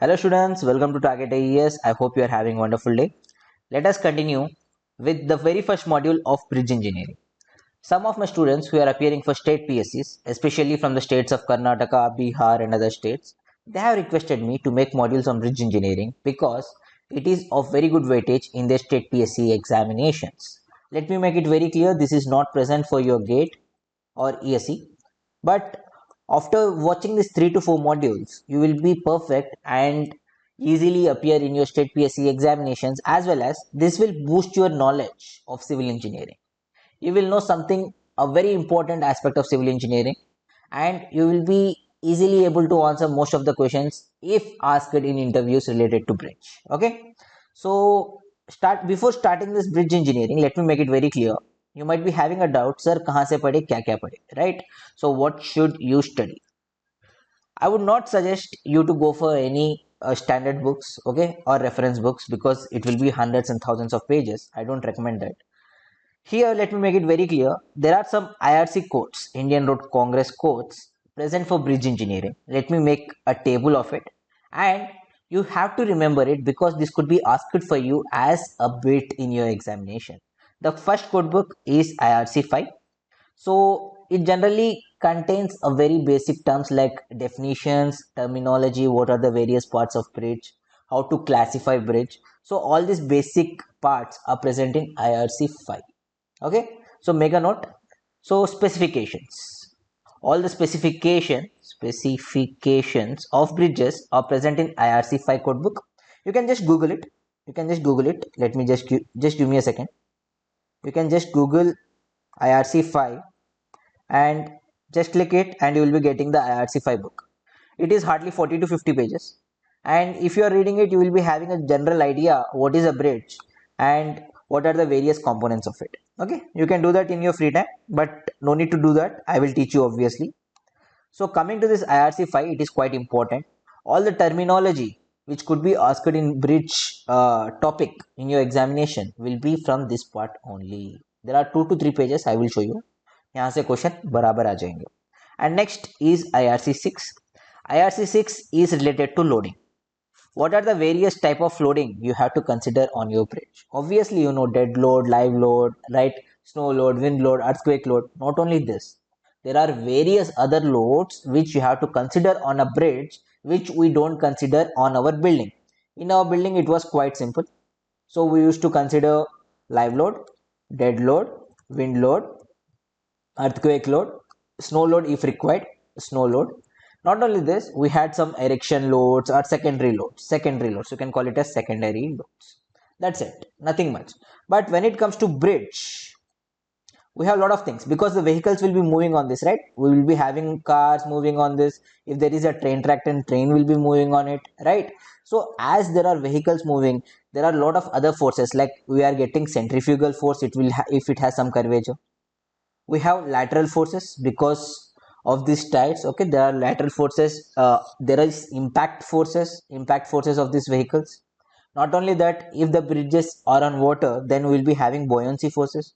Hello students, welcome to Target AES. I hope you are having a wonderful day. Let us continue with the very first module of bridge engineering. Some of my students who are appearing for state PSCs, especially from the states of Karnataka, Bihar and other states, they have requested me to make modules on bridge engineering because it is of very good weightage in their state PSC examinations. Let me make it very clear, this is not present for your GATE or ESE, but after watching these 3 to 4 modules, you will be perfect and easily appear in your state PSC examinations, as well as this will boost your knowledge of civil engineering. You will know something, a very important aspect of civil engineering, and you will be easily able to answer most of the questions if asked in interviews related to bridge. Okay, so start before starting this bridge engineering, let me make it very clear. You might be having a doubt, sir, kahan se padhe, kya padhe, right? So what should you study? I would not suggest you to go for any standard books, okay, or reference books, because it will be hundreds and thousands of pages. I don't recommend that. Here, let me make it very clear. There are some IRC codes, Indian Road Congress codes, present for bridge engineering. Let me make a table of it. And you have to remember it because this could be asked for you as a bit in your examination. The first code book is IRC 5. So it generally contains a very basic terms like definitions, terminology, what are the various parts of bridge, how to classify bridge. So all these basic parts are present in IRC 5. Okay, so make a note. So specifications, all the specifications of bridges are present in IRC 5 codebook. You can just google it. Let me just give me a second. You can just google IRC 5 and just click it, and you will be getting the IRC 5 book. It is hardly 40 to 50 pages, and if you are reading it, you will be having a general idea what is a bridge and what are the various components of it. Okay, you can do that in your free time, but no need to do that. I will teach you obviously. So coming to this IRC 5, it is quite important. All the terminology which could be asked in bridge topic in your examination will be from this part only. There are 2 to 3 pages. I will show you. यहाँ से question बराबर आ जाएंगे. And next is IRC 6. IRC 6 is related to loading. What are the various type of loading you have to consider on your bridge? Obviously, you know, dead load, live load, right? Snow load, wind load, earthquake load. Not only this, there are various other loads which you have to consider on a bridge, which we don't consider on our building. In our building, it was quite simple. So we used to consider live load, dead load, wind load, earthquake load, snow load if required, snow load. Not only this, we had some erection loads or secondary loads. You can call it as secondary loads. That's it, nothing much. But when it comes to bridge, we have a lot of things because the vehicles will be moving on this, right? We will be having cars moving on this. If there is a train track, then train will be moving on it, right? So as there are vehicles moving, there are a lot of other forces, like we are getting centrifugal force. It will if it has some curvature. We have lateral forces because of these tides. Okay, there are lateral forces. There is impact forces of these vehicles. Not only that, if the bridges are on water, then we will be having buoyancy forces,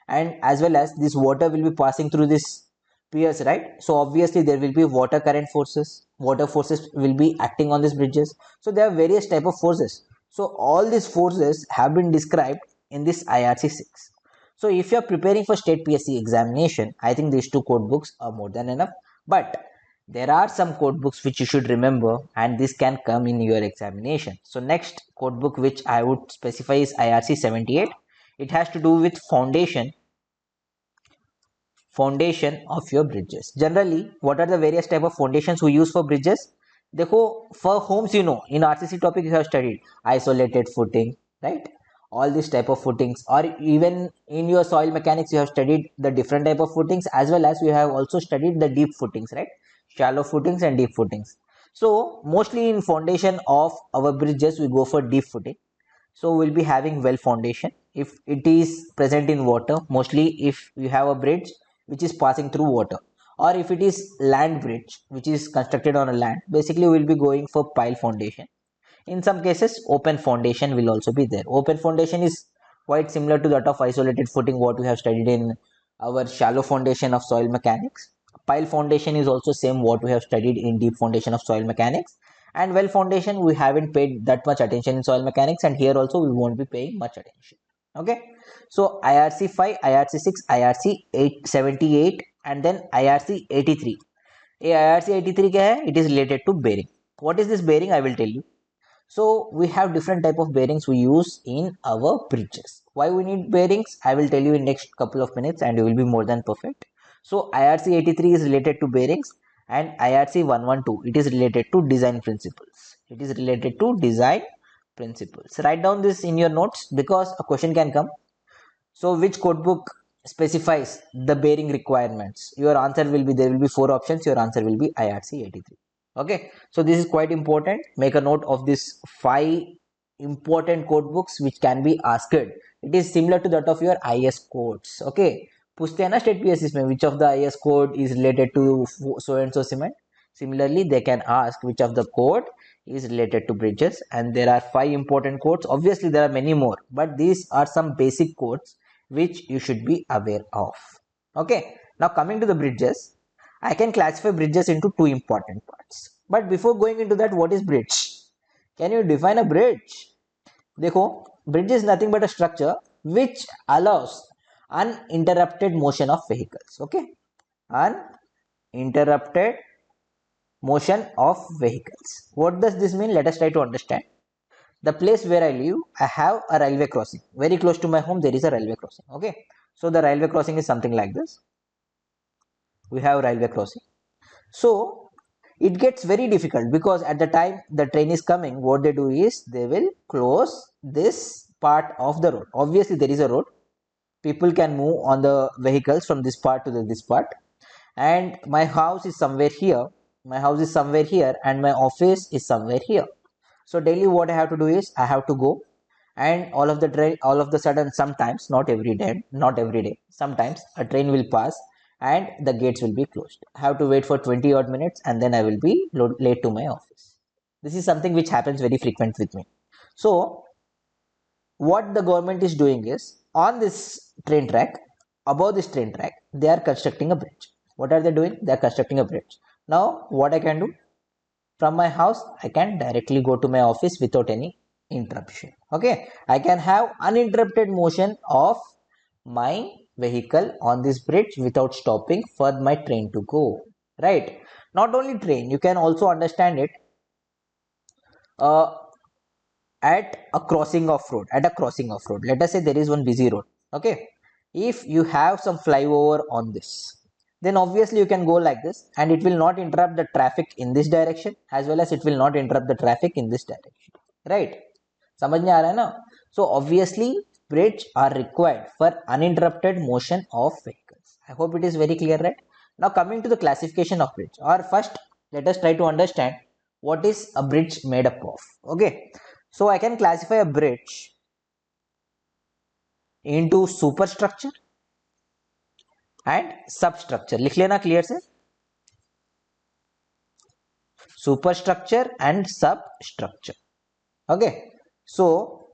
and as well as this water will be passing through this piers, right? So obviously there will be water current forces. Water forces will be acting on these bridges. So there are various type of forces. So all these forces have been described in this IRC 6. So if you are preparing for state PSC examination, I think these 2 code books are more than enough. But there are some code books which you should remember, and this can come in your examination. So next code book which I would specify is IRC 78. It has to do with foundation of your bridges. Generally, what are the various type of foundations we use for bridges? देखो, for homes, you know, in RCC topic you have studied isolated footing, right? All these type of footings, or even in your soil mechanics you have studied the different type of footings, as well as you have also studied the deep footings, right? Shallow footings and deep footings. So mostly in foundation of our bridges we go for deep footing. So we'll be having well foundation if it is present in water, mostly if you have a bridge which is passing through water, or if it is land bridge which is constructed on a land, basically we'll be going for pile foundation. In some cases open foundation will also be there. Open foundation is quite similar to that of isolated footing what we have studied in our shallow foundation of soil mechanics. Pile foundation is also same what we have studied in deep foundation of soil mechanics. And well foundation, we haven't paid that much attention in soil mechanics, and here also we won't be paying much attention. Okay, so IRC 5, IRC 6, IRC 878, and then IRC 83. IRC 83 क्या है? It is related to bearing. What is this bearing? I will tell you. So we have different type of bearings we use in our bridges. Why we need bearings? I will tell you in next couple of minutes, and you will be more than perfect. So IRC 83 is related to bearings, and IRC 112, it is related to design principles. It is related to design principles. Write down this in your notes because a question can come. So which code book specifies the bearing requirements? Your answer will be, there will be 4 options. Your answer will be IRC 83. Okay, so this is quite important. Make a note of this 5 important code books which can be asked. It is similar to that of your IS codes. Okay, पूछते हैं ना state PSC में which of the IS code is related to so and so cement. Similarly, they can ask which of the code is related to bridges, and there are 5 important codes. Obviously, there are many more, but these are some basic codes which you should be aware of. Okay, now coming to the bridges, I can classify bridges into 2 important parts. But before going into that, what is bridge? Can you define a bridge? देखो, bridge is nothing but a structure which allows uninterrupted motion of vehicles. Okay, uninterrupted motion of vehicles. What does this mean? Let us try to understand. The place where I live, I have a railway crossing. Very close to my home, there is a railway crossing. Okay, so the railway crossing is something like this. We have railway crossing. So it gets very difficult because at the time the train is coming, what they do is they will close this part of the road. Obviously, there is a road. People can move on the vehicles from this part to this part. And my house is somewhere here. My house is somewhere here, and my office is somewhere here. So daily, what I have to do is I have to go, and all of the sudden, sometimes, not every day, sometimes a train will pass and the gates will be closed. I have to wait for 20 odd minutes, and then I will be late to my office. This is something which happens very frequent with me. So what the government is doing is, on this train track, above this train track, they are constructing a bridge. What are they doing? They are constructing a bridge. Now what I can do, from my house I can directly go to my office without any interruption. Okay, I can have uninterrupted motion of my vehicle on this bridge without stopping for my train to go. Right, not only train, you can also understand it uh, at a crossing of road. Let us say there is one busy road. Okay, if you have some flyover on this, then obviously you can go like this, and it will not interrupt the traffic in this direction, as well as it will not interrupt the traffic in this direction. Right, समझ में आ रहा है ना? So obviously bridge are required for uninterrupted motion of vehicles. I hope it is very clear, right? Now coming to the classification of bridge, or first let us try to understand what is a bridge made up of. Okay, so I can classify a bridge into superstructure and substructure. लिख लेना clear से, superstructure and substructure. Okay, so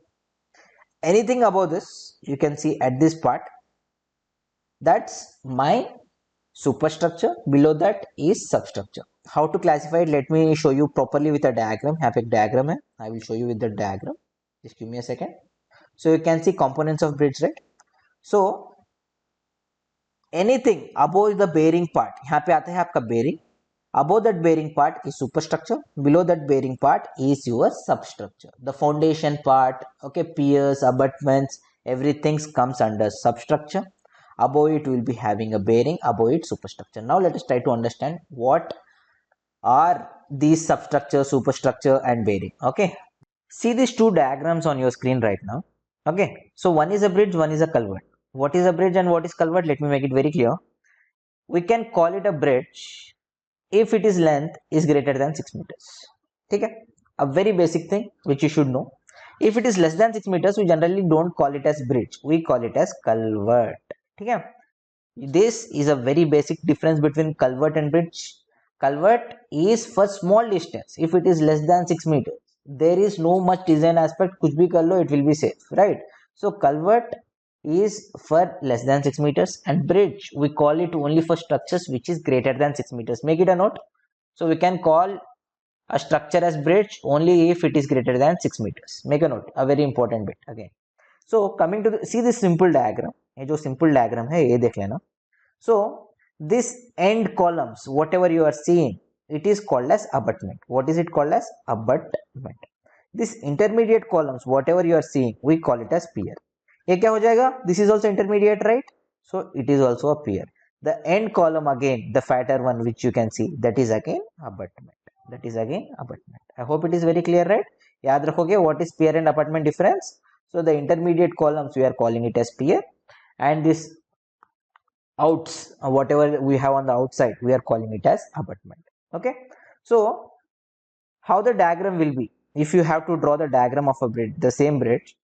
anything above this, you can see at this part, that's my superstructure. Below that is substructure. How to classify it? Let me show you properly with a diagram. यहाँ पे एक diagram है. I will show you with the diagram. Just give me a second. So you can see components of bridge, right? So anything above the bearing part, यहाँ पे आता है आपका bearing. Above that bearing part is superstructure. Below that bearing part is your substructure. The foundation part, okay, piers, abutments, everything comes under substructure. Above it will be having a bearing, above it superstructure. Now let us try to understand what are these substructure, superstructure and bearing. Okay, see these 2 diagrams on your screen right now. Okay, so one is a bridge, one is a culvert. What is a bridge and what is culvert? Let me make it very clear. We can call it a bridge if its length is greater than 6 meters. Okay, a very basic thing which you should know. If it is less than 6 meters, we generally don't call it as bridge, we call it as culvert. Okay, this is a very basic difference between culvert and bridge. Culvert is for small distance. If it is less than 6 meters, there is no much design aspect, kuch bhi kar lo, it will be safe, right? So culvert is for less than 6 meters, and bridge we call it only for structures which is greater than 6 meters. Make it a note. So we can call a structure as bridge only if it is greater than 6 meters. Make a note, a very important bit again. So coming to see this simple diagram, ये जो simple diagram है ये देख लेना. So this end columns, whatever you are seeing, it is called as abutment. What is it called as? Abutment. This intermediate columns, whatever you are seeing, we call it as pier. ये क्या हो जाएगा? This is also intermediate, right? So it is also a pier. The end column again, the fatter one which you can see, that is again abutment. That is again abutment. I hope it is very clear, right? याद रखोगे what is pier and abutment difference? So the intermediate columns we are calling it as pier, and this outs, whatever we have on the outside, we are calling it as abutment. Okay, so how the diagram will be, if you have to draw the diagram of a bridge, the same bridge,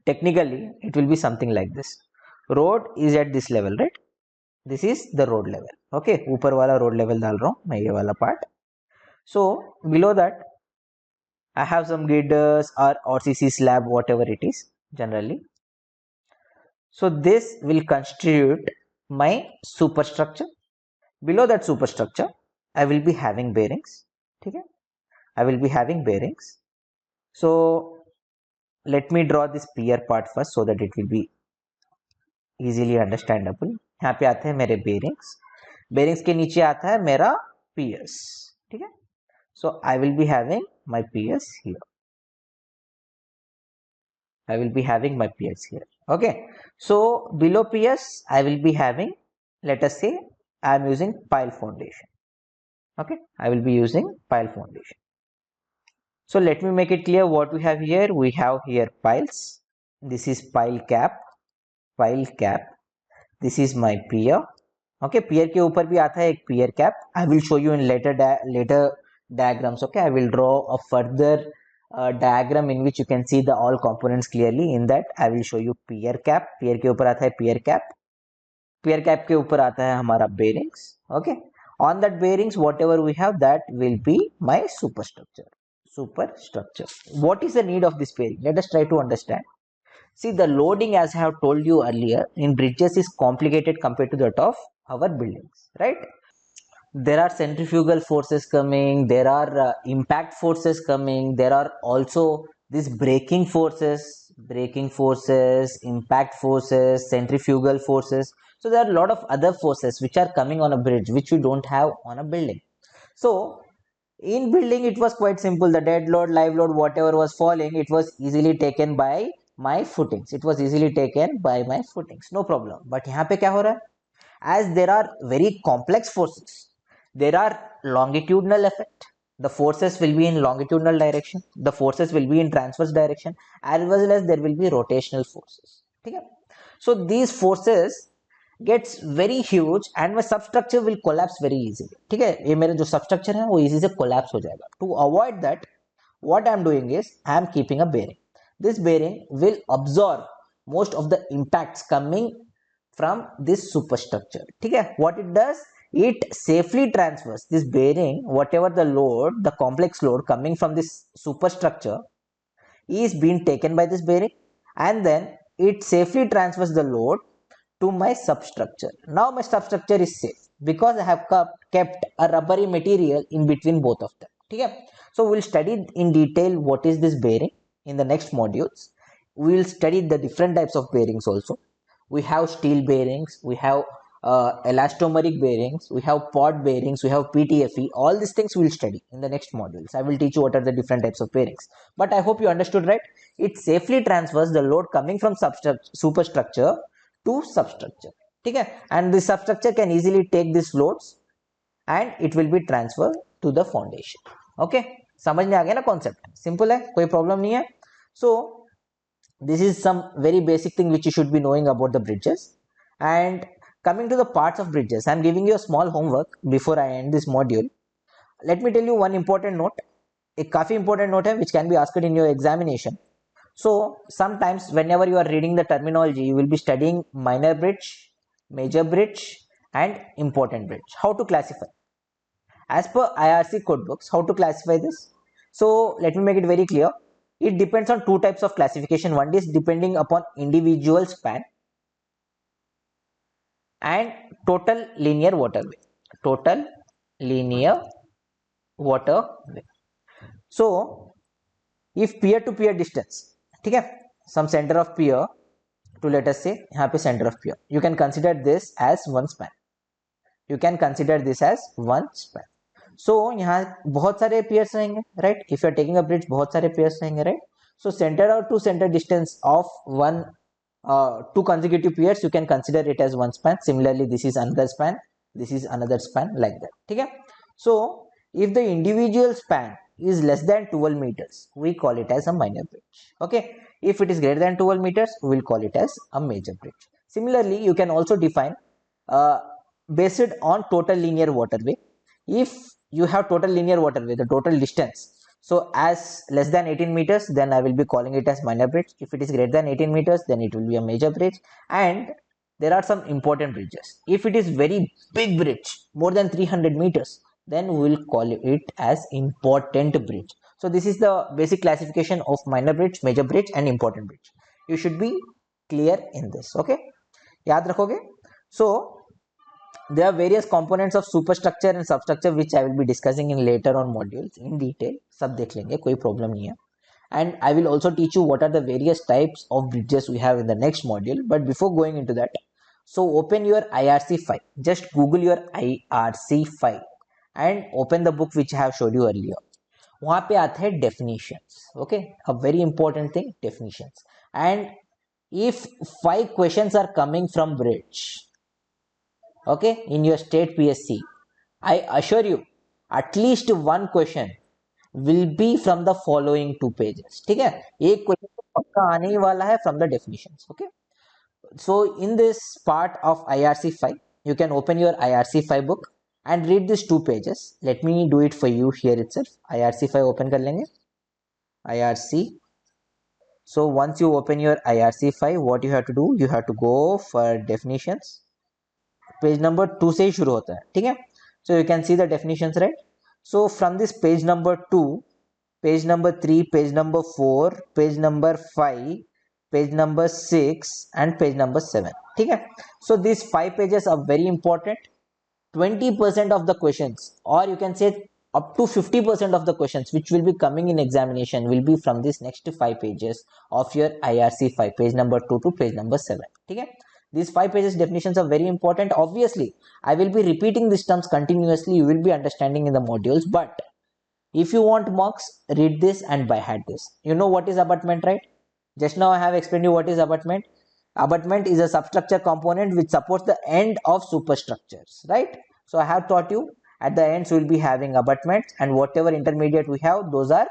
technically it will be something like this. Road is at this level, right? This is the road level. Okay, ऊपर वाला road level डाल रहा हूँ मैं, ये वाला part. So below that I have some girders or RCC slab, whatever it is generally. So this will constitute my superstructure. Below that superstructure I will be having bearings. Okay, I will be having bearings. So let me draw this pier part first so that it will be easily understandable. यहाँ पे आते हैं मेरे bearings. Bearings के नीचे आता है मेरा piers. ठीक है, so I will be having my piers here. I will be having my piers here. Okay, so below piers I will be having, let us say I am using pile foundation. Okay, I will be using pile foundation. So let me make it clear what we have here. We have here piles. This is pile cap, pile cap. This is my pier. Okay, pier के ऊपर भी आता है एक pier cap. I will show you in later diagrams. Okay, I will draw a further diagram in which you can see the all components clearly. In that I will show you pier cap. Pier के ऊपर आता है pier cap. Pier cap के ऊपर आता है हमारा bearings. Okay, on that bearings whatever we have, that will be my superstructure. Superstructure. What is the need of this bearing? Let us try to understand. See, the loading, as I have told you earlier, in bridges is complicated compared to that of our buildings, right? There are centrifugal forces coming, there are impact forces coming, there are also these braking forces, impact forces, centrifugal forces. So there are a lot of other forces which are coming on a bridge which we don't have on a building. So in building it was quite simple. The dead load, live load, whatever was falling, it was easily taken by my footings. It was easily taken by my footings, no problem. But यहाँ पे क्या हो रहा है? As there are very complex forces, there are longitudinal effect. The forces will be in longitudinal direction. The forces will be in transverse direction, as well as there will be rotational forces. Okay? So these forces gets very huge and my substructure will collapse very easily. ठीक है, ये मेरा जो substructure है वो easy से collapse हो जाएगा. To avoid that, what I am doing is I am keeping a bearing. This bearing will absorb most of the impacts coming from this superstructure. ठीक है, what it does, it safely transfers this bearing, whatever the load, the complex load coming from this superstructure is being taken by this bearing, and then it safely transfers the load to my substructure. Now my substructure is safe because I have kept a rubbery material in between both of them. Okay? So we'll study in detail what is this bearing in the next modules. We will study the different types of bearings also. We have steel bearings, we have elastomeric bearings, we have pod bearings, we have PTFE. All these things we will study in the next modules. I will teach you what are the different types of bearings. But I hope you understood, right? It safely transfers the load coming from superstructure to substructure. Okay? And the substructure can easily take these loads and it will be transferred to the foundation. Okay, समझ में आ गया ना concept? Simple है, कोई problem नहीं है. So this is some very basic thing which you should be knowing about the bridges. And coming to the parts of bridges, I am giving you a small homework before I end this module. Let me tell you one important note. एक काफी important note है which can be asked in your examination. So sometimes whenever you are reading the terminology, you will be studying minor bridge, major bridge and important bridge. How to classify? As per IRC code books, how to classify this? So let me make it very clear. It depends on two types of classification. One is depending upon individual span and total linear waterway. Total linear waterway. So if peer to peer distance, ठीक है, some center of peer to, let us say यहाँ पे center of peer, you can consider this as one span, you can consider this as one span. So यहाँ बहुत सारे peers रहेंगे, right? If you are taking a bridge, बहुत सारे peers रहेंगे, right? So center or to center distance of one two consecutive peers, you can consider it as one span. Similarly, this is another span, this is another span, like that, ठीक है? So if the individual span is less than 12 meters, we call it as a minor bridge. Okay, if it is greater than 12 meters, we will call it as a major bridge. Similarly, you can also define based on total linear waterway. If you have total linear waterway, the total distance, so as less than 18 meters, then I will be calling it as minor bridge. If it is greater than 18 meters, then it will be a major bridge. And there are some important bridges. If it is very big bridge, more than 300 meters, then we will call it as important bridge. So this is the basic classification of minor bridge, major bridge and important bridge. You should be clear in this. Okay, याद रखोगे? So there are various components of superstructure and substructure which I will be discussing in later on modules in detail. सब देख लेंगे, कोई problem नहीं है. And I will also teach you what are the various types of bridges we have in the next module. But before going into that, so open your IRC file. Just Google your IRC file and open the book which I have showed you earlier. वहाँ पे आते हैं definitions. Okay, a very important thing, definitions. And if 5 questions are coming from bridge, okay, in your state PSC, I assure you at least one question will be from the following 2 pages. ठीक है, एक question तो पक्का आने ही वाला है from the definitions. Okay, so in this part of IRC5, you can open your IRC5 book and read these 2 pages. Let me do it for you here itself. IRC5 open कर लेंगे, IRC. So once you open your IRC5, what you have to do, you have to go for definitions. Page number 2 से ही शुरू होता है, ठीक है? So you can see the definitions, right? So from this page number 2, page number 3, page number 4, page number 5, page number 6 and page number 7, ठीक है? So these 5 pages are very important. 20% of the questions, or you can say up to 50% of the questions which will be coming in examination will be from this next 5 pages of your IRC5, page number 2 to page number 7, ठीक है? These 5 pages definitions are very important. Obviously, I will be repeating these terms continuously. You will be understanding in the modules. But if you want marks, read this and by heart this. You know what is abutment, right? Just now I have explained you what is abutment. Abutment is a substructure component which supports the end of superstructures, right? So I have taught you at the ends we will be having abutments, and whatever intermediate we have, those are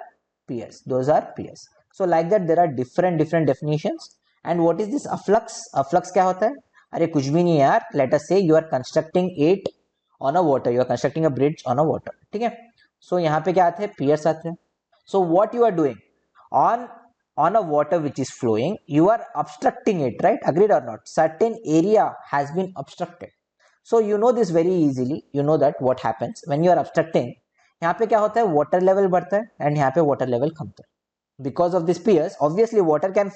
piers. Those are piers. So like that, there are different definitions. And what is this afflux? Afflux क्या होता है? अरे कुछ भी नहीं यार. Let us say you are constructing it on a water. You are constructing a bridge on a water. ठीक है? So यहाँ पे क्या आते हैं? Piers आते हैं. So what you are doing on a water which is flowing, you are obstructing it, right? Agreed or not? Certain area has been obstructed. So you know this very easily. You know that what happens when you are obstructing. यहाँ पे क्या होता है? Water level बढ़ता है and यहाँ पे water level कमता है. Because of these piers, obviously water can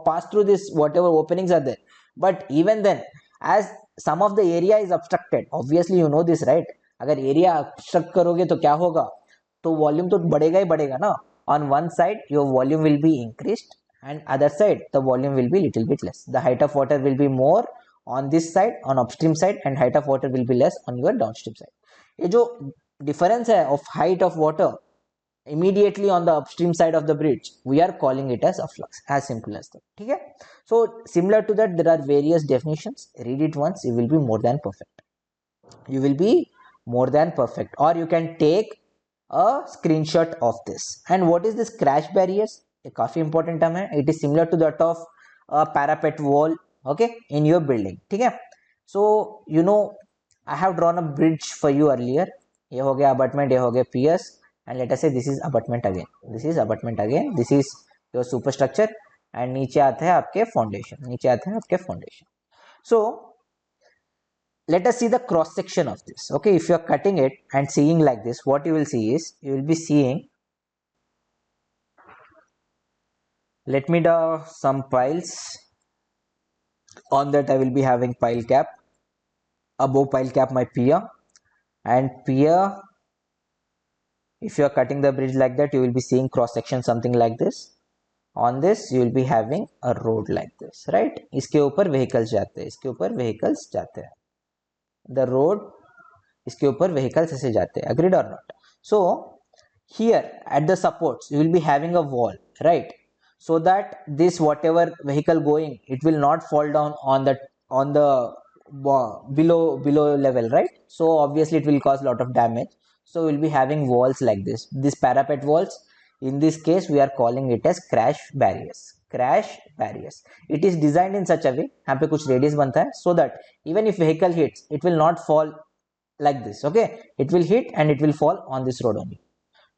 pass through this whatever openings are there, but even then, as some of the area is obstructed, obviously you know this, right? अगर area obstruct करोगे तो क्या होगा? तो volume तो बढ़ेगा ही बढ़ेगा ना. On one side your volume will be increased and other side the volume will be little bit less. The height of water will be more on this side, on upstream side, and height of water will be less on your downstream side. ये जो difference है of height of water immediately on the upstream side of the bridge, we are calling it as afflux. As simple as that. Okay? So similar to that, there are various definitions. Read it once, you will be more than perfect. You will be more than perfect. Or you can take a screenshot of this. And what is this crash barriers? A काफी important term है. It is similar to that of a parapet wall, okay, in your building. Okay? So you know, I have drawn a bridge for you earlier. ये हो गया abutment, ये हो गया piers. And let us say this is abutment again. This is abutment again. This is your superstructure. And नीचे आते हैं आपके foundation. नीचे आते हैं आपके foundation. So let us see the cross section of this. Okay, if you are cutting it and seeing like this, what you will see is you will be seeing. Let me draw some piles. On that I will be having pile cap. Above pile cap my pier, and pier If you are cutting the bridge like that, you will be seeing cross section something like this. On this you will be having a road like this, right? इसके ऊपर vehicles जाते हैं, इसके ऊपर vehicles जाते हैं, the road, इसके ऊपर vehicles ऐसे जाते हैं, agreed or not? So here at the supports you will be having a wall, right? So that this whatever vehicle going, it will not fall down on the below level, right? So obviously it will cause a lot of damage. So we'll be having walls like this parapet walls. In this case we are calling it as crash barriers. It is designed in such a way, यहाँ पे कुछ radius बनता है, so that even if vehicle hits, it will not fall like this. Okay, it will hit and it will fall on this road only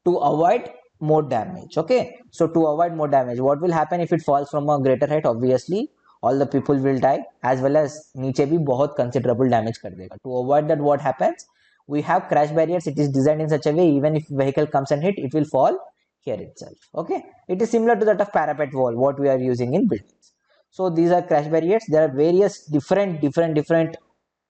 to avoid more damage. Okay, so to avoid more damage, what will happen if it falls from a greater height? Obviously all the people will die, as well as नीचे भी बहुत considerable damage कर देगा. To avoid that, what happens? We have crash barriers. It is designed in such a way, even if vehicle comes and hit, it will fall here itself. Okay, it is similar to that of parapet wall, what we are using in buildings. So these are crash barriers. There are various different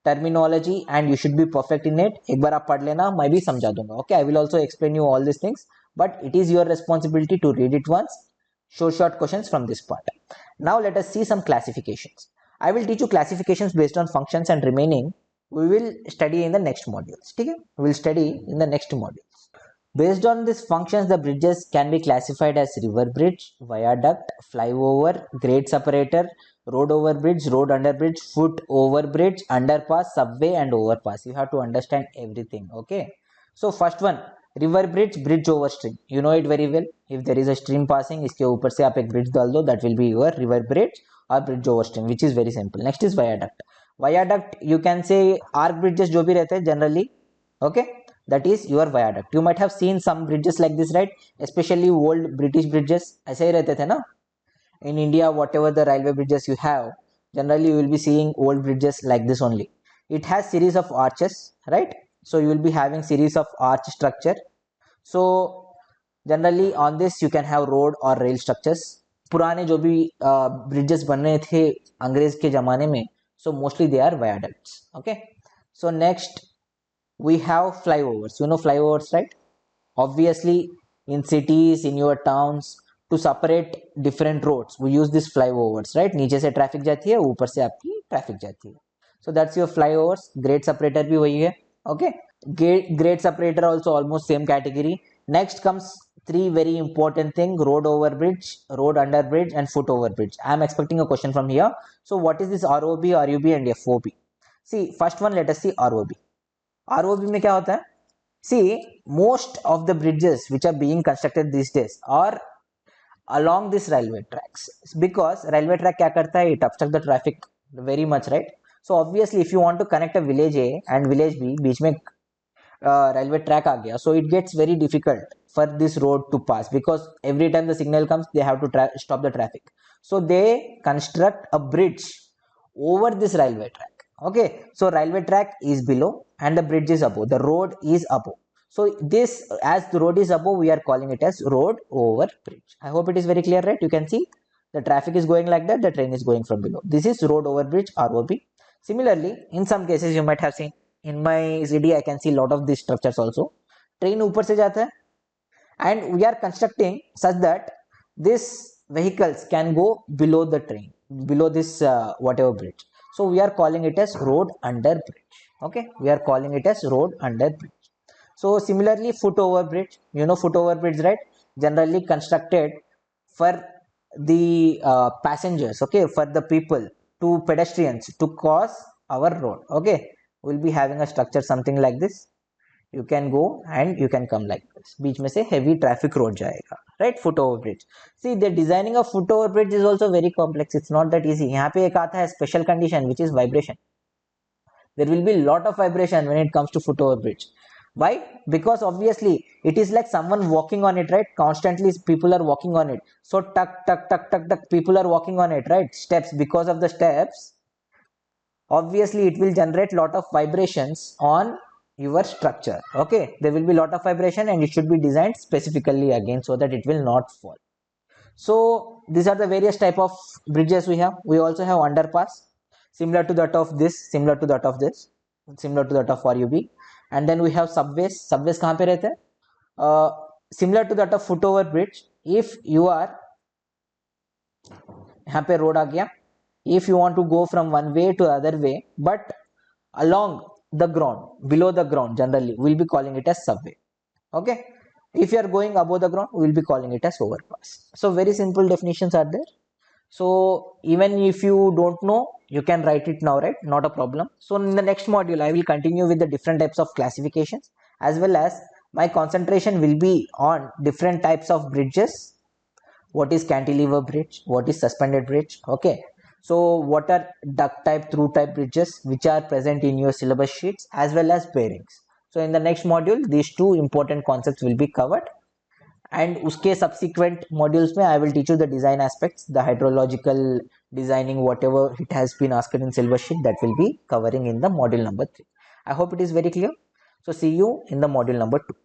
terminology and you should be perfect in it. एक बार आप पढ़ लेना, मैं भी समझा दूंगा. Okay, I will also explain you all these things, but it is your responsibility to read it once. Show short questions from this part. Now let us see some classifications. I will teach you classifications based on functions, and remaining we will study in the next modules. Okay, we will study in the next modules. Based on these functions, the bridges can be classified as river bridge, viaduct, flyover, grade separator, road over bridge, road under bridge, foot over bridge, underpass, subway and overpass. You have to understand everything. Okay, so first one, river bridge, bridge over stream. You know it very well. If there is a stream passing, इसके ऊपर से आप एक bridge डाल दो, that will be your river bridge or bridge over stream, which is very simple. Next is viaduct. Viaduct, you can say arc bridges जो भी रहते हैं generally. Okay, that is your viaduct. You might have seen some bridges like this, right? Especially old British bridges ऐसे ही रहते थे ना. In India, whatever the railway bridges you have, generally you will be seeing old bridges like this only. It has series of arches, right? So you will be having series of arch structure. So generally on this you can have road or rail structures. पुराने जो भी bridges बन रहे थे अंग्रेज के ज़माने में, so mostly they are viaducts. Okay, so next we have flyovers. You know flyovers, right? Obviously in cities, in your towns, to separate different roads we use these flyovers, right? नीचे से traffic जाती है, ऊपर से आपकी traffic जाती है. So that's your flyovers. Grade separator भी वही है. Okay, grade separator also almost same category. Next comes three very important thing: road over bridge, road under bridge and foot over bridge. I am expecting a question from here. So what is this ROB, RUB and FOB? See, first one, let us see ROB. ROB में क्या होता है? See, most of the bridges which are being constructed these days are along this railway tracks, because railway track क्या करता है? It obstructs the traffic very much, right? So obviously if you want to connect a village A and village B, बीच में railway track आ गया, so it gets very difficult for this road to pass, because every time the signal comes they have to stop the traffic. So they construct a bridge over this railway track. Okay, so railway track is below and the bridge is above, the road is above. So this, as the road is above, we are calling it as road over bridge. I hope it is very clear, right? You can see the traffic is going like that, the train is going from below. This is road over bridge, ROB. Similarly, in some cases you might have seen, in my city I can see a lot of these structures also. Train ऊपर से जाता है and we are constructing such that this vehicles can go below the train, below this whatever bridge. So we are calling it as road under bridge. Okay, we are calling it as road under bridge. So similarly, foot over bridge, you know foot over bridge, right? Generally constructed for the passengers, okay, for the people, to pedestrians, to cross our road. Okay, we'll be having a structure something like this. You can go and you can come like this. बीच में से heavy traffic road जाएगा, right? Foot over bridge. See, the designing of foot over bridge is also very complex. It's not that easy. यहाँ पे एक आता है special condition, which is vibration. There will be a lot of vibration when it comes to foot over bridge. Why? Because obviously it is like someone walking on it, right? Constantly people are walking on it. So tuck tuck tuck tuck tuck, people are walking on it, right? Steps, because of the steps, obviously it will generate lot of vibrations on your structure. Okay, there will be lot of vibration and it should be designed specifically again so that it will not fall. So these are the various type of bridges we have. We also have underpass, similar to that of this, similar to that of this, similar to that of RUB. And then we have subways. Subways कहाँ पे रहते हैं? similar to that of foot over bridge. If you are यहाँ पे road आ गया, if you want to go from one way to other way but along the ground, below the ground, generally we'll be calling it as subway. Okay, if you are going above the ground, we'll be calling it as overpass. So very simple definitions are there. So even if you don't know, you can write it now, right? Not a problem. So in the next module, I will continue with the different types of classifications, as well as my concentration will be on different types of bridges. What is cantilever bridge? What is suspended bridge? Okay. So what are duct type, through type bridges which are present in your syllabus sheets, as well as bearings. So in the next module, these two important concepts will be covered. And uske subsequent modules mein I will teach you the design aspects, the hydrological designing, whatever it has been asked in syllabus sheet, that will be covering in the module number 3. I hope it is very clear. So see you in the module number 2.